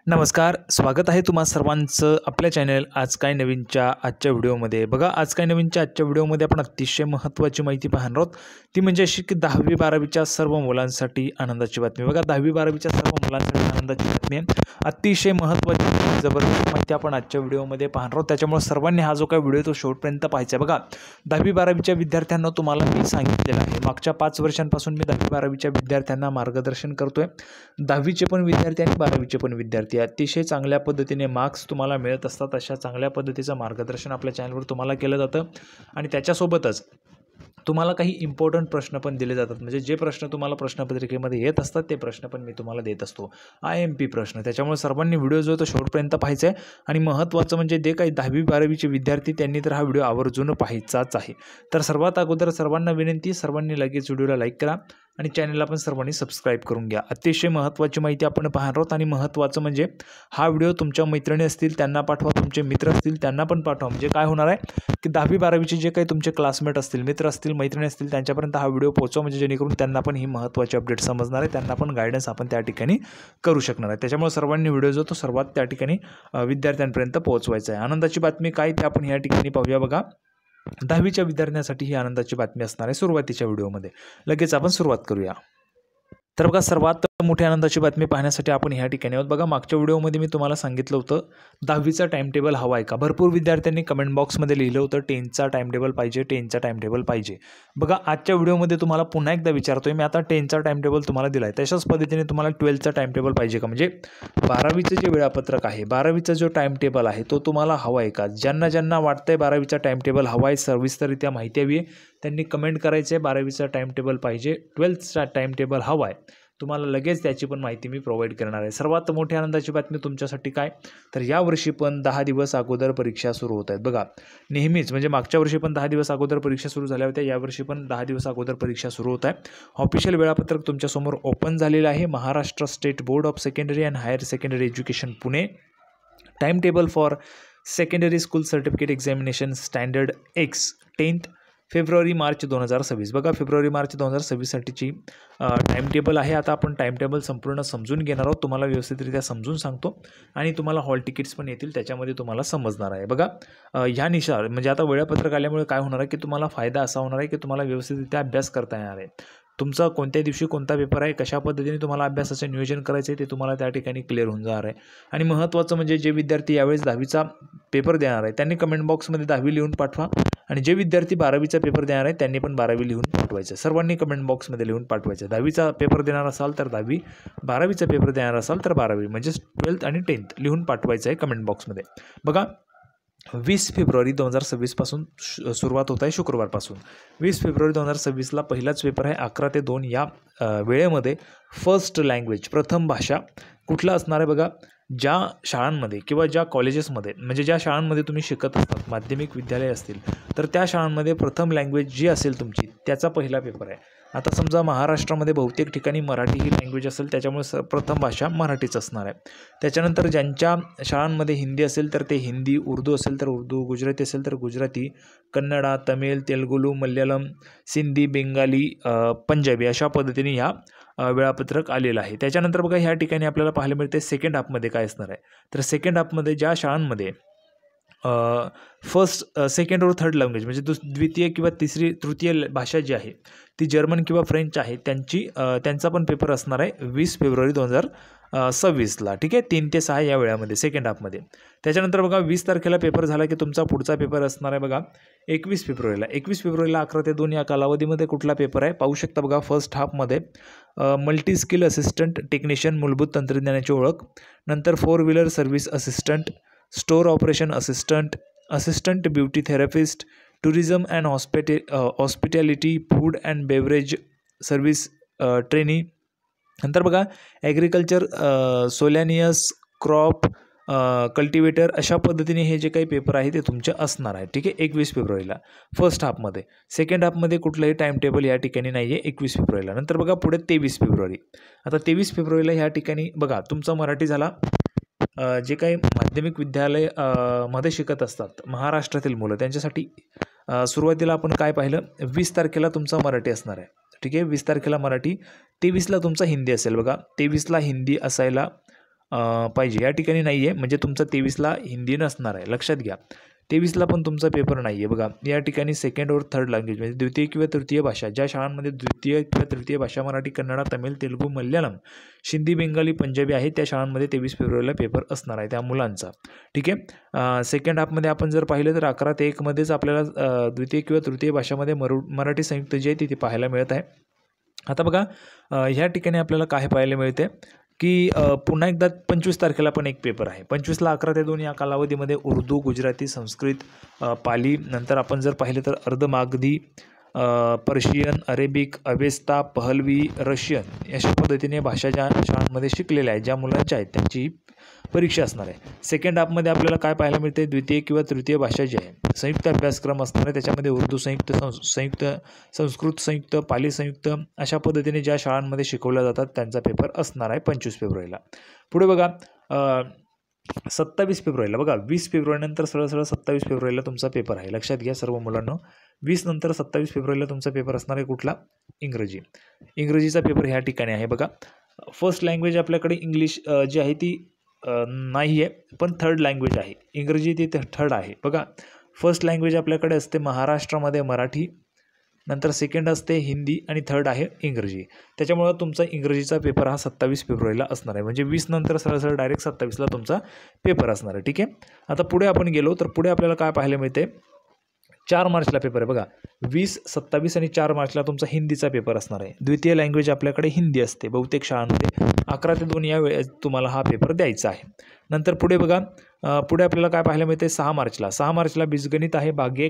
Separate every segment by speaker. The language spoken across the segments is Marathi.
Speaker 1: नमस्कार, स्वागत आहे तुम्हा सर्वांचं आपल्या चॅनल आज काय नवीनच्या आजच्या व्हिडिओमध्ये। बघा, आज काय नवीनच्या आजच्या व्हिडिओमध्ये आपण अतिशय महत्त्वाची माहिती पाहणार आहोत। ती म्हणजे अशी की 10वी 12वीच्या सर्व मुलांसाठी आनंदाची बातमी। बघा, 10वी 12वीच्या सर्व मुलांसाठी आनंदाची बातमी आहे। अतिशय महत्त्वाची जबरदस्त माहिती आपण आजच्या व्हिडिओमध्ये पाहणार आहोत, त्याच्यामुळे सर्वांनी हा जो काही व्हिडिओ तो शेवटपर्यंत पाहायचा आहे। बघा, 10वी 12वीच्या विद्यार्थ्यांना तुम्हाला मी सांगितलेलं आहे, मागच्या 5 वर्षांपासून मी 10वी 12वीच्या विद्यार्थ्यांना मार्गदर्शन करतोय। 10वीचे पण विद्यार्थी आणि 12वीचे पण विद्यार्थी अतिशय चांगल्या पद्धतीने मार्क्स तुम्हाला मिळत असतात। अशा चांगल्या पद्धतीचं मार्गदर्शन आपल्या चॅनलवर तुम्हाला केलं जातं आणि त्याच्यासोबतच तुम्हाला काही इम्पॉर्टंट प्रश्न पण दिले जातात। म्हणजे जे प्रश्न तुम्हाला प्रश्नपत्रिकेमध्ये येत असतात ते प्रश्न पण मी तुम्हाला देत असतो, IMP प्रश्न। त्याच्यामुळे सर्वांनी व्हिडिओ जो तो शेवटपर्यंत पाहायचा आहे आणि महत्त्वाचं म्हणजे जे काही 10वी 12वीचे विद्यार्थी त्यांनी तर हा व्हिडिओ आवर्जून पाहायचाच आहे। तर सर्वात अगोदर सर्वांना विनंती, सर्वांनी लगेच व्हिडिओला लाईक करा आणि चॅनलला पण सर्वांनी सबस्क्राईब करून घ्या। अतिशय महत्त्वाची माहिती आपण पाहणार आहोत आणि महत्त्वाचं म्हणजे हा व्हिडिओ तुमच्या मैत्रिणी असतील त्यांना पाठवा, तुमचे मित्र असतील त्यांना पण पाठवा। म्हणजे काय होणार आहे की 10वी 12वीचे जे काही तुमचे क्लासमेट असतील, मित्र असतील, मैत्रिणी असतील त्यांच्यापर्यंत हा व्हिडिओ पोहोचवा, म्हणजे जेणेकरून त्यांना पण ही महत्त्वाची अपडेट समजणार आहे, त्यांना पण गायडन्स आपण त्या ठिकाणी करू शकणार आहे। त्याच्यामुळे सर्वांनी व्हिडिओ जो तो सर्वात त्या ठिकाणी विद्यार्थ्यांपर्यंत पोहोचवायचा आहे। आनंदाची बातमी काय ते आपण या ठिकाणी पाहूया। बघा, 10वीच्या विद्यार्थ्यांसाठी ही आनंदाची बातमी असणार आहे सुरुवातीच्या व्हिडिओमध्ये। लगेच आपण सुरुवात करूया। तर बघा, सर्वात मोठी आनंदाची बातमी पाहण्यासाठी आपण ह्या ठिकाणी आहोत। बघा, मागच्या व्हिडिओमध्ये मी तुम्हाला सांगितलं होतं 10वीचा टाइम टेबल हवा आहे का। भरपूर विद्यार्थ्यांनी कमेंट बॉक्समध्ये लिहिलं होतं 10चा टाइम टेबल पाहिजे, 10चा टाइम टेबल पाहिजे। बघा, आजच्या व्हिडिओमध्ये तुम्हाला पुन्हा एकदा विचारतोय मी, आता 10चा टाइम टेबल तुम्हाला दिला आहे, तशाच पद्धतीने तुम्हाला 12चा टाइम टेबल पाहिजे का। म्हणजे 12वीचं जे वेळापत्रक आहे, 12वीचा जो टाइम टेबल आहे तो तुम्हाला हवा आहे का। ज्यांना ज्यांना वाटतंय 12वीचा टाइम टेबल हवा आहे, सविस्तररित्या माहिती हवी आहे, त्यांनी कमेंट करायचं आहे 12वीचा टाइम टेबल पाहिजे, 12चा टाइम टेबल हवा आहे। तुम्हाला लगेच त्याची पण माहिती मी प्रोव्हाइड करणार आहे। सर्वात मोठी आनंदाची बातमी तुमच्यासाठी काय, तर यावर्षी पण 10 दिवस अगोदर परीक्षा सुरू होत आहेत। बघा, नेहमीच म्हणजे मागच्या वर्षी पण 10 दिवस अगोदर परीक्षा सुरू झाल्या होत्या, यावर्षी पण 10 दिवस अगोदर परीक्षा सुरू होत आहे। ऑफिशियल वेळापत्रक तुमच्यासमोर ओपन झालेलं आहे। Maharashtra state board of secondary and higher secondary education Pune, time table for secondary school certificate examination standard X 10th February March 2026। बघा, फेब्रुवारी मार्च 2026साठीची टाइम टेबल आहे। आता आपण टाइम टेबल संपूर्ण समजून घेणार आहोत, तुम्हाला व्यवस्थितरित्या समजून सांगतो आणि तुम्हाला हॉल तिकीट्स पण येतील, त्याच्यामध्ये तुम्हाला समजणार आहे। बघा, ह्यानुसार म्हणजे आता वेळापत्रक आल्यामुळे काय होणार आहे की तुम्हाला फायदा असा होणार आहे की तुम्हाला व्यवस्थितरित्या अभ्यास करता येणार आहे। तुमचा कोणत्या दिवशी कोणता पेपर आहे, कशा पद्धतीने तुम्हाला अभ्यासाचे नियोजन करायचे आहे ते तुम्हाला त्या ठिकाणी क्लिअर होऊन जाणार आहे। आणि महत्त्वाचं म्हणजे जे विद्यार्थी यावेळेस 10वीचा पेपर देणार आहे त्यांनी कमेंट बॉक्समध्ये 10वी लिहून पाठवा आणि जे विद्यार्थी 12वीचा पेपर देणार आहे त्यांनी पण 12वी लिहून पाठवायचं। सर्वांनी कमेंट बॉक्समध्ये लिहून पाठवायचं। 10वीचा पेपर देणार असाल तर 10वी, 12वीचा पेपर देणार असाल तर 12वी, म्हणजे 12th आणि 10th लिहून पाठवायचं आहे कमेंट बॉक्समध्ये। बघा, 20 फेब्रुवारी 2026 पासून सुरुवात होत आहे, शुक्रवारपासून 20 फेब्रुवारी 2026ला पहिलाच पेपर आहे 11 ते 2 या वेळेमध्ये। फर्स्ट लँग्वेज, प्रथम भाषा कुठला असणार आहे। बघा, ज्या शाळांमध्ये किंवा ज्या कॉलेजेसमध्ये म्हणजे ज्या शाळांमध्ये तुम्ही शिकत असतात, माध्यमिक विद्यालय असतील तर त्या शाळांमध्ये प्रथम लँग्वेज जी असेल तुमची त्याचा पहिला पेपर आहे। आता समजा महाराष्ट्रामध्ये बहुतेक ठिकाणी मराठी ही लँग्वेज असेल, त्याच्यामुळे प्रथम भाषा मराठीच असणार आहे। त्याच्यानंतर ज्यांच्या शाळांमध्ये हिंदी असेल तर ते हिंदी, उर्दू असेल तर उर्दू, गुजराती असेल तर गुजराती, कन्नडा, तमिळ, तेलुगू, मल्याळम, सिंधी, बेंगाली, पंजाबी अशा पद्धतीने ह्या वेळापत्रक आलेलं आहे। त्याच्यानंतर बघा, ह्या ठिकाणी आपल्याला पाहायला मिळते सेकंड हाफमध्ये काय असणार आहे। तर सेकंड हाफमध्ये ज्या शाळांमध्ये फर्स्ट, सेकंड और थर्ड लँग्वेज म्हणजे द्वितीय किंवा तिसरी तृतीय भाषा जी आहे ती जर्मन किंवा फ्रेंच आहे, त्यांचा पण पेपर असणार आहे 20 फेब्रुवारी 2026ला। ठीक आहे, 3 ते 6 या वेळामध्ये सेकंड हाफमध्ये। त्याच्यानंतर बघा, 20 तारखेला पेपर झाला की तुमचा पुढचा पेपर असणार आहे बघा 21 फेब्रुवारीला। 21 फेब्रुवारीला 11 ते 2 या कालावधीमध्ये कुठला पेपर आहे पाहू शकता। बघा, फर्स्ट हाफमध्ये मल्टी स्किल असिस्टंट टेक्निशियन, मूलभूत तंत्रज्ञानाची ओळख, नंतर 4 wheeler service assistant, store operation assistant, assistant beauty therapist, tourism and hospitality, food and beverage service trainee, नंतर बघा ॲग्रिकल्चर, सोलॅनियस, क्रॉप कल्टिवेटर, अशा पद्धतीने हे जे काही पेपर आहे ते तुमचे असणार आहे। ठीक आहे, 21 फेब्रुवारीला फर्स्ट हाफमध्ये। सेकंड हाफमध्ये कुठलंही टाइम टेबल या ठिकाणी नाही आहे 21 फेब्रुवारीला। नंतर बघा पुढे 23 फेब्रुवारी। आता 23 फेब्रुवारीला ह्या ठिकाणी बघा तुमचा मराठी झाला, जे काही माध्यमिक विद्यालय मध्ये शिकत असतात महाराष्ट्रातील मुलं त्यांच्यासाठी सुरुवातीला आपण काय पाहिलं, 20 तारखेला तुमचा मराठी असणार आहे। ठीक आहे, 20 तारखेला मराठी, 23ला तुमचा हिंदी असेल। बघा, 23ला हिंदी असायला पाहिजे. या ठिकाणी नाही आहे, म्हणजे तुमचा 23ला हिंदी नसणार आहे, लक्षात घ्या. 23ला पण तुमचा पेपर नाही आहे. बघा या ठिकाणी सेकंड और थर्ड लँग्वेज म्हणजे द्वितीय किंवा तृतीय भाषा, ज्या शाळांमध्ये द्वितीय किंवा तृतीय भाषा मराठी, कन्नडा, तमिळ, तेलुगू, मल्याळम, सिंधी, बेंगाली, पंजाबी आहे, त्या शाळांमध्ये 23 फेब्रुवारीला पेपर असणार आहे त्या मुलांचा. ठीक आहे. सेकंड हाफमध्ये आपण जर पाहिलं तर 11 ते 1 मध्येच आपल्याला द्वितीय किंवा तृतीय भाषामध्ये मराठी संयुक्त जे आहे तिथे पाहायला मिळत आहे. आता बघा ह्या ठिकाणी आपल्याला काय पाहायला मिळते की पुन्हा एकदा 25 तारखेला पण एक पेपर आहे. 25ला 11 ते 2 या कालावधीमध्ये उर्दू, गुजराती, संस्कृत, पाली, नंतर आपण जर पाहिलं तर Ardhamagadhi, Persian, Arabic, Avesta, Pahlavi, Russian अशा पद्धतीने भाषा ज्या शाळांमध्ये शिकलेल्या आहेत, ज्या मुलांच्या आहेत, त्यांची परीक्षा असणार आहे. सेकंड हाफमध्ये आपल्याला काय पाहायला मिळते, द्वितीय किंवा तृतीय भाषा जी आहे संयुक्त अभ्यासक्रम असणार आहे. त्याच्यामध्ये उर्दू संयुक्त, संयुक्त, संस्कृत संयुक्त, पाली संयुक्त अशा पद्धतीने ज्या शाळांमध्ये शिकवल्या जातात त्यांचा पेपर असणार आहे 25 फेब्रुवारीला. पुढे बघा 27 फेब्रुवारीला, बघा 20 फेब्रुवारीनंतर सरळ 27 फेब्रुवारीला तुमचा पेपर आहे. लक्षात घ्या सर्व मुलांना, 20 नंतर 27 फेब्रुवारीला तुमचा पेपर असणार आहे कुठला, इंग्रजी. इंग्रजीचा पेपर ह्या ठिकाणी आहे. बघा फर्स्ट लँग्वेज आपल्याकडे इंग्लिश जी आहे ती नाही आहे, पण थर्ड लँग्वेज आहे इंग्रजी, ती थर्ड आहे. बघा फर्स्ट लँग्वेज आपल्याकडे असते महाराष्ट्रामध्ये मराठी, नंतर सेकंड असते हिंदी आणि थर्ड आहे इंग्रजी. त्याच्यामुळं तुमचा इंग्रजीचा पेपर हा 27 फेब्रुवारीला असणार आहे. म्हणजे 20 नंतर सरळ डायरेक्ट 27ला तुमचा पेपर असणार आहे. ठीक आहे. आता पुढे आपण गेलो तर पुढे आपल्याला काय पाहायला मिळते, 4 मार्चला पेपर आहे. बघा 20, 27 आणि 4 मार्चला तुमचा हिंदीचा पेपर असणार आहे. द्वितीय लँग्वेज आपल्याकडे हिंदी असते बहुतेक शाळांमध्ये. 11 ते 2 या वेळेस तुम्हाला हा पेपर द्यायचा आहे. नंतर पुढे बघा पुढे आपल्याला काय पाहायला मिळते, 6 मार्चला बीजगणित आहे भाग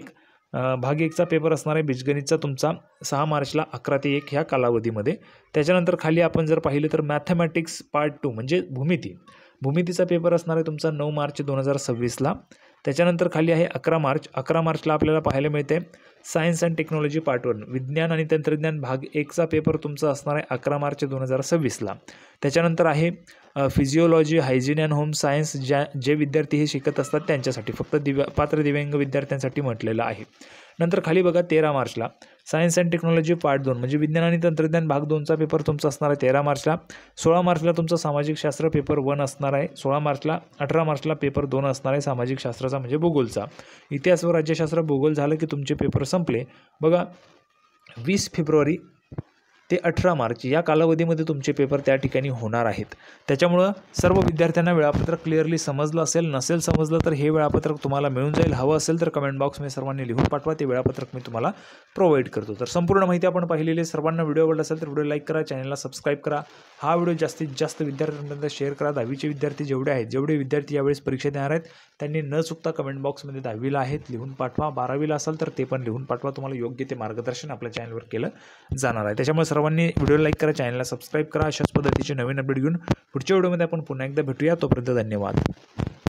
Speaker 1: 1चा पेपर असणार आहे. बीजगणितचा तुमचा 6 मार्चला 11 ते 1 ह्या कालावधीमध्ये. त्याच्यानंतर खाली आपण जर पाहिलं तर मॅथमॅटिक्स पार्ट 2 म्हणजे भूमितीचा पेपर असणार आहे तुमचा 9 मार्च 2026ला. त्याच्यानंतर खाली आहे 11 मार्चला आपल्याला पाहायला मिळते सायन्स अँड टेक्नॉलॉजी पार्ट 1 विज्ञान आणि तंत्रज्ञान भाग 1चा पेपर तुमचा असणार आहे 11 मार्च 2026ला. त्याच्यानंतर आहे physiology, hygiene and home science, जे विद्यार्थी हे शिकत असतात त्यांच्यासाठी, फक्त पात्र दिव्यांग विद्यार्थ्यांसाठी म्हटलेलं आहे. नंतर खाली बघा 13 मार्चला सायन्स अँड टेक्नॉलॉजी पार्ट 2 म्हणजे विज्ञान आणि तंत्रज्ञान भाग 2चा पेपर तुमचा असणार आहे 13 मार्चला. 16 मार्चला तुमचा सामाजिक शास्त्र पेपर 1 असणार आहे. 18 मार्चला पेपर 2 असणार आहे सामाजिक शास्त्राचा म्हणजे भूगोलचा. इतिहास व राज्यशास्त्र भूगोल झालं की तुमचे पेपर संपले. बघा 20 फेब्रुवारी ते 18 मार्च या कालावधीमध्ये तुमचे पेपर त्या ठिकाणी होणार आहेत. त्याच्यामुळं सर्व विद्यार्थ्यांना वेळापत्रक क्लिअरली समजलं असेल, नसेल समजलं तर हे वेळापत्रक तुम्हाला मिळून जाईल. हवं असेल तर कमेंट बॉक्समध्ये सर्वांनी लिहून पाठवा, ते वेळापत्रक मी तुम्हाला प्रोव्हाइड करतो. तर संपूर्ण माहिती आपण पाहिलेली आहे. सर्वांना व्हिडिओ आवडला असेल तर व्हिडिओ लाईक करा, चॅनलला सबस्क्राईब करा, हा व्हिडिओ जास्तीत जास्त विद्यार्थ्यांपर्यंत शेअर करा. 10वीचे विद्यार्थी जेवढे विद्यार्थी यावेळेस परीक्षा देणार आहेत त्यांनी न चुकता कमेंट बॉक्समध्ये 10वीला आहेत लिहून पाठवा. 12वीला असाल तर ते पण लिहून पाठवा. तुम्हाला योग्य ते मार्गदर्शन आपल्या चॅनलवर केलं जाणार आहे. त्याच्यामुळे सर्वांनी व्हिडिओ लाईक करा, चॅनलला सबस्क्राईब करा. अशाच पद्धतीचे नवीन अपडेट घेऊन पुढच्या व्हिडिओमध्ये आपण पुन्हा एकदा भेटूया. तोपर्यंत धन्यवाद.